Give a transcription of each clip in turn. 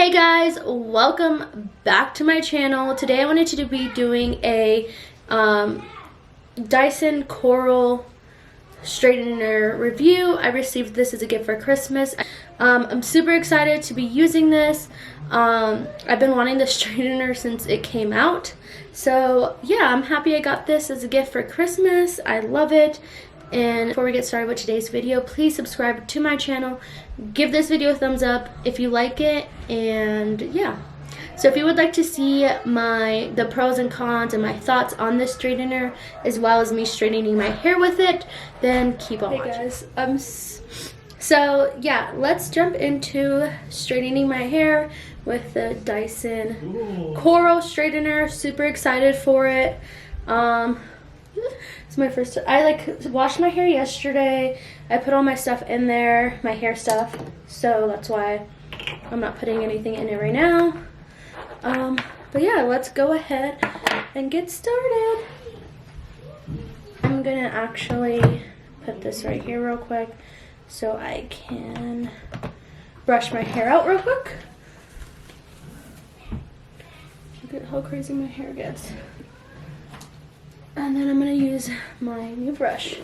Hey guys, welcome back to my channel. Today I wanted to be doing a Dyson Coral straightener review. I received this as a gift for Christmas. I'm super excited to be using this. I've been wanting the straightener since it came out. So yeah, I'm happy I got this as a gift for Christmas. I love it. And before we get started with today's video, please subscribe to my channel. Give this video a thumbs up if you like it. And yeah. So if you would like to see the pros and cons and my thoughts on this straightener, as well as me straightening my hair with it, then keep on watching. Hey guys, so yeah, let's jump into straightening my hair with the Dyson Coral straightener. Super excited for it. It's my first. I washed my hair yesterday. I put all my stuff in there, my hair stuff. So that's why I'm not putting anything in it right now. But yeah, let's go ahead and get started. I'm gonna actually put this right here real quick so I can brush my hair out real quick. Look at how crazy my hair gets. And then I'm gonna use my new brush.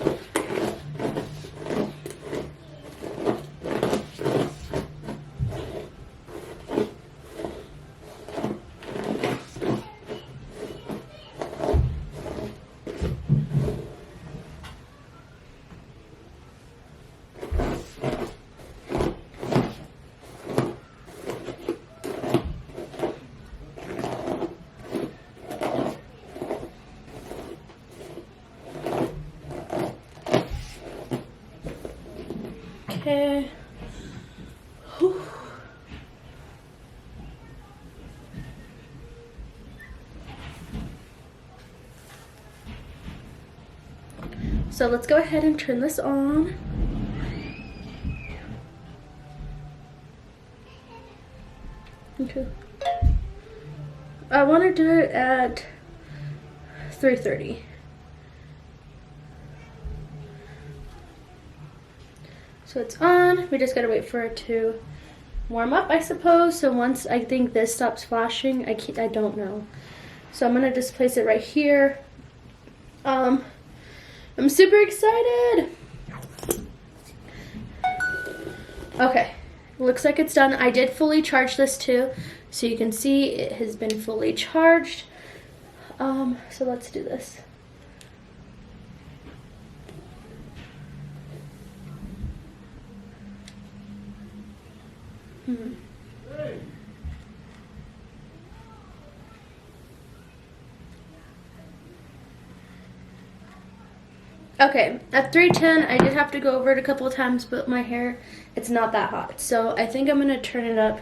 Okay. Whew. So let's go ahead and turn this on. Okay. I want to do it at 3:30. So it's on. We just gotta wait for it to warm up, I suppose. So once I think this stops flashing, I don't know. So I'm gonna just place it right here. I'm super excited. Okay, looks like it's done. I did fully charge this too, so you can see it has been fully charged. So let's do this. Okay, at 310, I did have to go over it a couple of times, but my hair, it's not that hot. So I think I'm gonna turn it up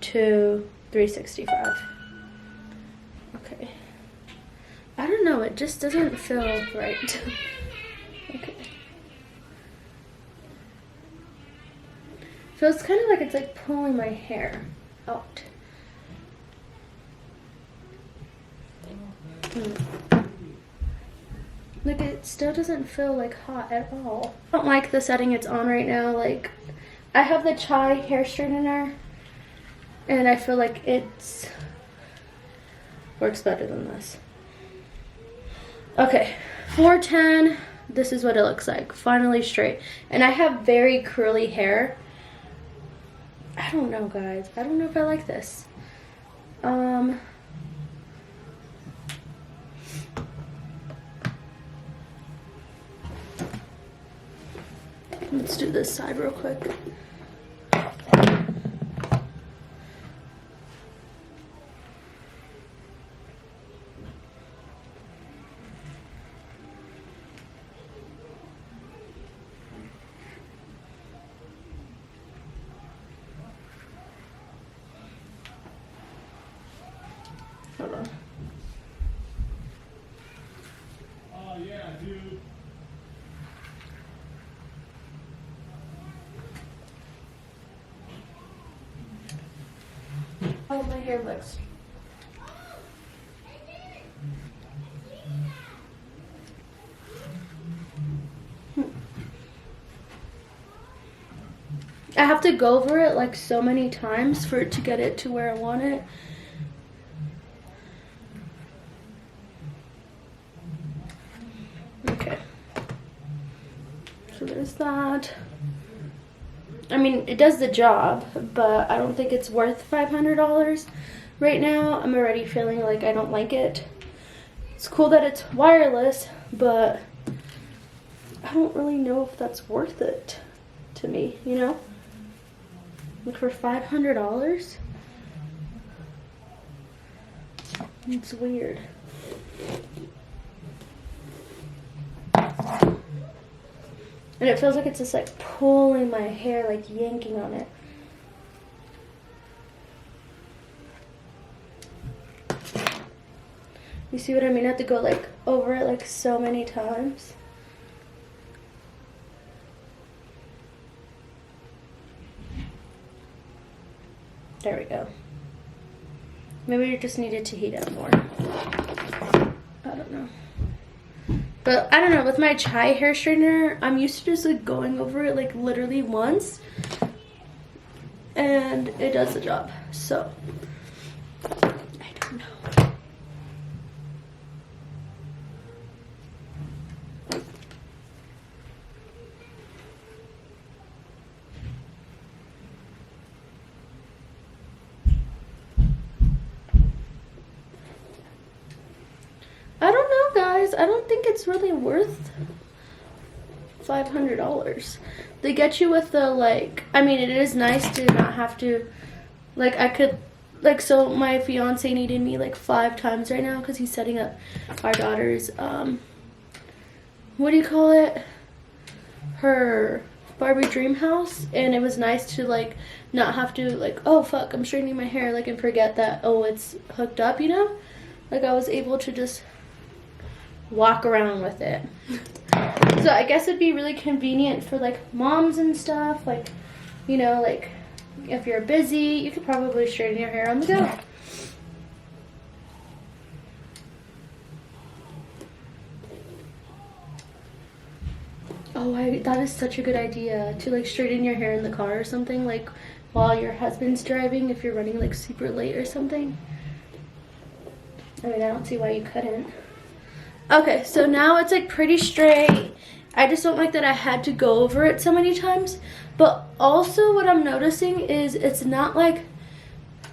to 365. Okay. I don't know, it just doesn't feel right. Okay. Feels kind of like it's like pulling my hair out. Look, it still doesn't feel like hot at all. I don't like the setting it's on right now. Like, I have the Chai hair straightener, and I feel like it's works better than this. Okay, 410. This is what it looks like. Finally straight. And I have very curly hair. I don't know, guys. I don't know if I like this. Let's do this side real quick. Hold on. Oh yeah, dude. Oh, my hair looks. I have to go over it like so many times for it to get it to where I want it. Okay. So there's that. I mean, it does the job, but I don't think it's worth $500 right now. I'm already feeling like I don't like it. It's cool that it's wireless, but I don't really know if that's worth it to me, you know? Like for $500? It's weird. And it feels like it's just like pulling my hair, like yanking on it. You see what I mean? I have to go like over it like so many times. There we go. Maybe you just needed to heat up more. I don't know. But I don't know, with my chai hair straightener, I'm used to just like going over it like literally once. And it does the job. So, I don't know. I don't know, guys. I don't think it's really worth $500. They get you with the, like, I mean, it is nice to not have to, like, I could, like, so my fiance needed me, like, 5 times right now because he's setting up our daughter's, what do you call it? Her Barbie dream house. And it was nice to, like, not have to, like, oh, fuck, I'm straightening my hair, like, and forget that, oh, it's hooked up, you know? Like, I was able to just walk around with it. So I guess it'd be really convenient for like moms and stuff, like, you know, like if you're busy, you could probably straighten your hair on the go. Oh, that is such a good idea, to like straighten your hair in the car or something, like while your husband's driving, if you're running like super late or something. I mean, I don't see why you couldn't. Okay, so now it's like pretty straight. I just don't like that I had to go over it so many times. But also what I'm noticing is it's not like,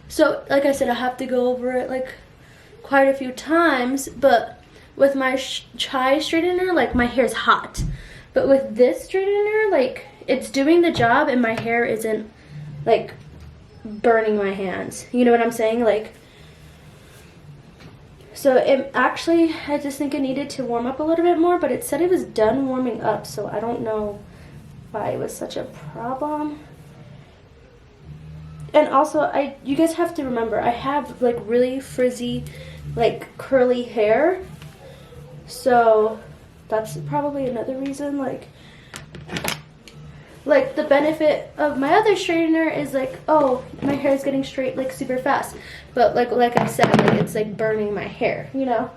so like I said, I have to go over it like quite a few times. But with my chai straightener, like my hair's hot. But with this straightener, like it's doing the job and my hair isn't like burning my hands. You know what I'm saying? Like, so it actually, I just think it needed to warm up a little bit more, but it said it was done warming up, so I don't know why it was such a problem. And also, you guys have to remember, I have like really frizzy, like curly hair, so that's probably another reason. Like the benefit of my other straightener is like, oh, my hair is getting straight like super fast. But like I said, like it's like burning my hair, you know.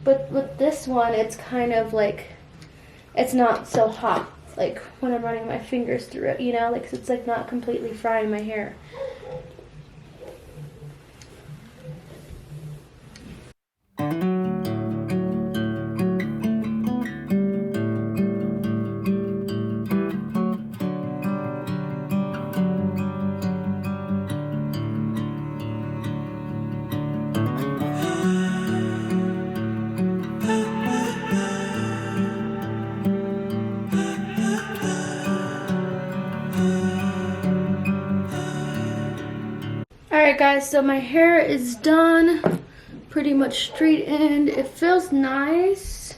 But with this one, it's kind of like, it's not so hot, like when I'm running my fingers through it, you know, like it's like not completely frying my hair. Alright guys, so my hair is done, pretty much straightened. It feels nice.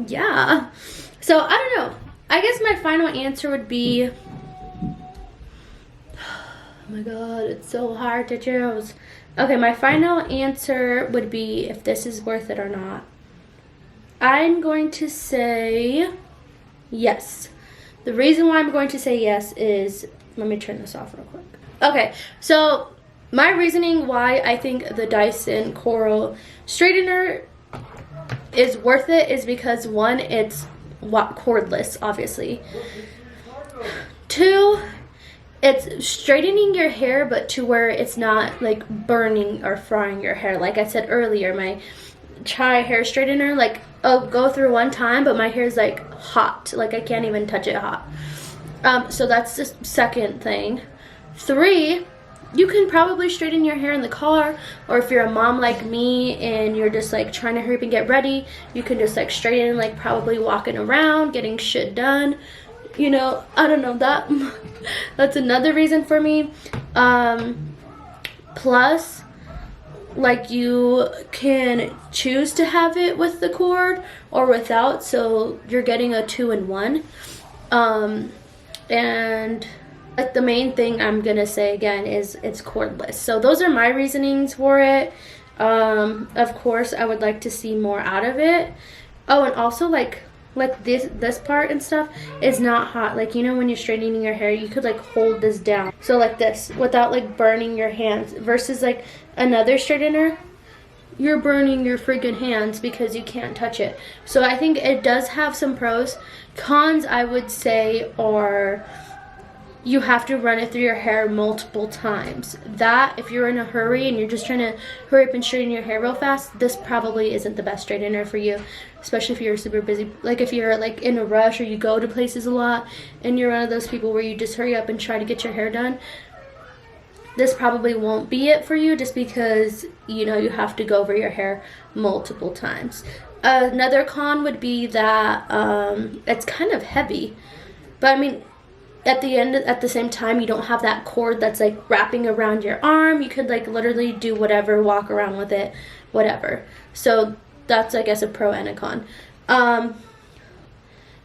Yeah. So I don't know. I guess my final answer would be, oh my god, it's so hard to choose. Okay, my final answer would be if this is worth it or not. I'm going to say yes. The reason why I'm going to say yes is, let me turn this off real quick. Okay, so my reasoning why I think the Dyson Coral straightener is worth it is because one, it's cordless, obviously. 2, it's straightening your hair, but to where it's not like burning or frying your hair. Like I said earlier, my chai hair straightener, like I'll go through one time, but my hair's like hot. Like I can't even touch it hot. So that's the second thing. 3, you can probably straighten your hair in the car, or if you're a mom like me and you're just like trying to hurry up and get ready, you can just like straighten, like probably walking around, getting shit done. You know, I don't know, that's another reason for me. Plus, like you can choose to have it with the cord or without, so you're getting a 2-in-1. And like the main thing I'm gonna say again is it's cordless. So those are my reasonings for it. Of course, I would like to see more out of it. Oh, and also like this part and stuff is not hot. Like, you know, when you're straightening your hair, you could like hold this down, so like this, without like burning your hands, versus like another straightener, you're burning your freaking hands because you can't touch it. So I think it does have some pros. Cons, I would say, are you have to run it through your hair multiple times. That, if you're in a hurry and you're just trying to hurry up and straighten your hair real fast, this probably isn't the best straightener for you, especially if you're super busy. Like if you're like in a rush or you go to places a lot and you're one of those people where you just hurry up and try to get your hair done, this probably won't be it for you, just because, you know, you have to go over your hair multiple times. Another con would be that it's kind of heavy, but I mean, at the same time, you don't have that cord that's like wrapping around your arm. You could like literally do whatever, walk around with it, whatever. So that's, I guess, a pro and a con. I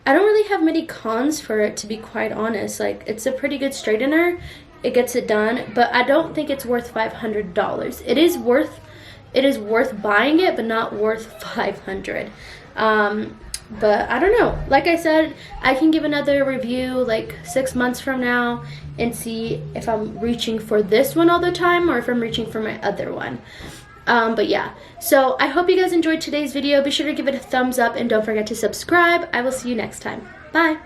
don't really have many cons for it, to be quite honest. Like, it's a pretty good straightener. It gets it done, but I don't think it's worth $500. It is worth buying it, but not worth $500. But I don't know. Like I said, I can give another review like 6 months from now and see if I'm reaching for this one all the time or if I'm reaching for my other one. But yeah, so I hope you guys enjoyed today's video. Be sure to give it a thumbs up and don't forget to subscribe. I will see you next time. Bye.